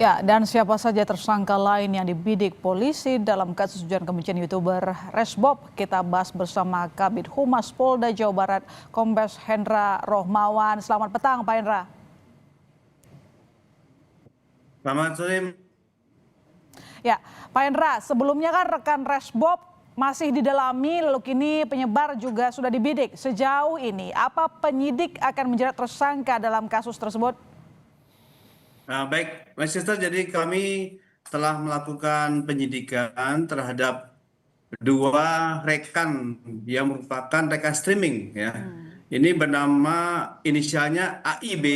Ya, dan siapa saja tersangka lain yang dibidik polisi dalam kasus ujaran kebencian YouTuber Resbob? Kita bahas bersama Kabid Humas Polda Jawa Barat, Kombes Hendra Rohmawan. Selamat petang, Pak Hendra. Selamat sore. Ya, Pak Hendra, sebelumnya kan rekan Resbob masih didalami, lalu kini penyebar juga sudah dibidik. Sejauh ini, apa penyidik akan menjerat tersangka dalam kasus tersebut? Baik, Mas Sister, jadi kami telah melakukan penyidikan terhadap dua rekan yang merupakan rekan streaming ya. Ini bernama inisialnya AIB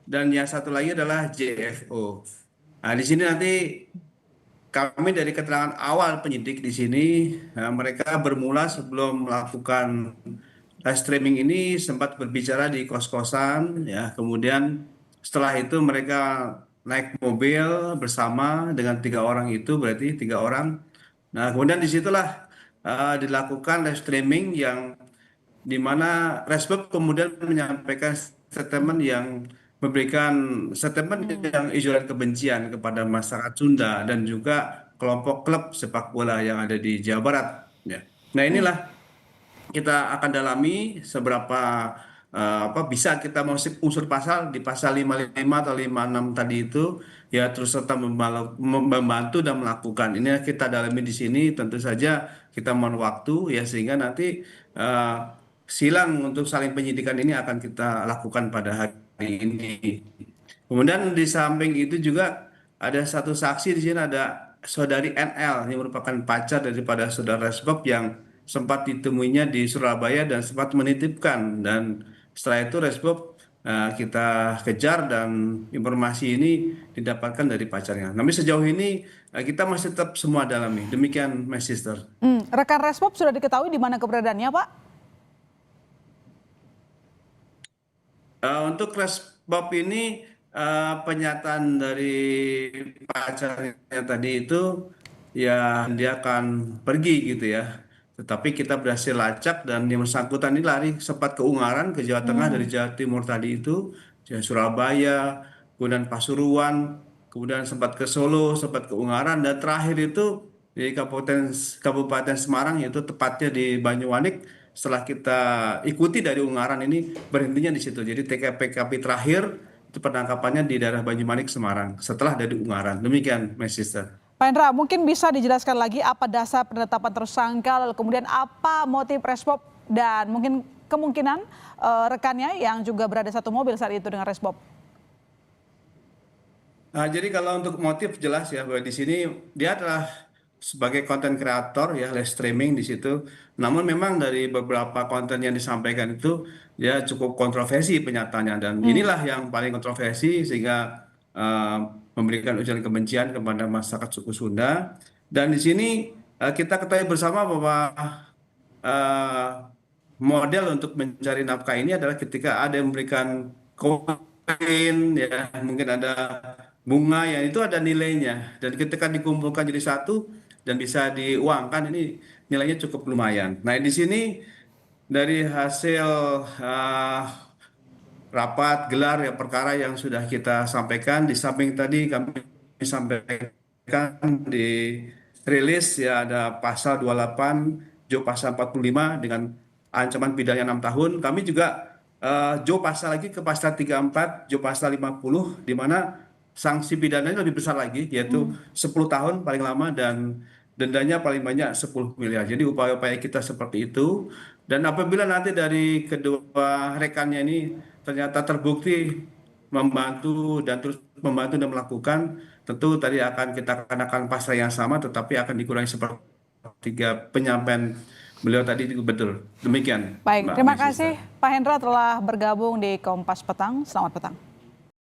dan yang satu lagi adalah JFO. Nah, di sini nanti kami dari keterangan awal penyidik di sini, mereka bermula sebelum melakukan live streaming ini sempat berbicara di kos-kosan, ya. Kemudian setelah itu mereka naik mobil bersama dengan tiga orang itu, berarti tiga orang. Nah, kemudian disitulah dilakukan live streaming yang di mana Resbob kemudian menyampaikan statement yang memberikan statement yang ujaran kebencian kepada masyarakat Sunda dan juga kelompok klub sepak bola yang ada di Jawa Barat. Ya. Nah, inilah kita akan dalami seberapa apa bisa kita masuk unsur pasal di pasal 55 atau 56 tadi itu, ya, terus serta membantu dan melakukan. Ini kita dalami di sini, tentu saja kita mohon waktu ya sehingga nanti eh, silang untuk saling penyidikan ini akan kita lakukan pada hari ini. Kemudian di samping itu juga ada satu saksi di sini, ada saudari NL yang merupakan pacar daripada saudara Resbob yang sempat ditemuinya di Surabaya dan sempat menitipkan, dan setelah itu Resbob kita kejar dan informasi ini didapatkan dari pacarnya. Tapi sejauh ini kita masih tetap semua dalami. Demikian, my sister. Rekan Resbob sudah diketahui di mana keberadaannya, Pak? Untuk Resbob ini pernyataan dari pacarnya tadi itu ya dia akan pergi gitu ya. Tetapi kita berhasil lacak dan yang bersangkutan ini lari sempat ke Ungaran, ke Jawa Tengah dari Jawa Timur tadi itu, ya, Surabaya, kemudian Pasuruan, kemudian sempat ke Solo, sempat ke Ungaran, dan terakhir itu di Kabupaten Semarang, yaitu tepatnya di Banyuwanik. Setelah kita ikuti dari Ungaran ini berhentinya di situ. Jadi TKP terakhir itu penangkapannya di daerah Banyumanik, Semarang. Setelah dari Ungaran. Demikian, my sister. Pak Hendra, mungkin bisa dijelaskan lagi apa dasar penetapan tersangka, lalu kemudian apa motif Resbob dan mungkin kemungkinan rekannya yang juga berada satu mobil saat itu dengan Resbob. Nah, jadi kalau untuk motif jelas ya bahwa di sini dia adalah sebagai konten kreator ya, live streaming di situ. Namun memang dari beberapa konten yang disampaikan itu dia cukup kontroversi penyataannya, dan inilah yang paling kontroversi sehingga eh, memberikan ujaran kebencian kepada masyarakat suku Sunda. Dan di sini kita ketahui bersama bahwa eh, model untuk mencari nafkah ini adalah ketika ada yang memberikan koin, ya, mungkin ada bunga yang itu ada nilainya, dan ketika dikumpulkan jadi satu dan bisa diuangkan, ini nilainya cukup lumayan. Nah, di sini dari hasil eh, rapat gelar ya perkara yang sudah kita sampaikan, di samping tadi kami sampaikan di rilis ya ada pasal 28 Jo pasal 45 dengan ancaman pidana 6 tahun. Kami juga Jo pasal lagi ke pasal 34 Jo pasal 50 di mana sanksi pidananya lebih besar lagi, yaitu 10 tahun paling lama dan dendanya paling banyak 10 miliar. Jadi upaya-upaya kita seperti itu. Dan apabila nanti dari kedua rekannya ini ternyata terbukti membantu dan terus membantu dan melakukan, tentu tadi akan kita kenakan pasal yang sama, tetapi akan dikurangi sepertiga penyampaian beliau tadi itu betul. Demikian, Baik, Mbak terima Sister. kasih Pak Hendra telah bergabung di Kompas Petang. Selamat petang.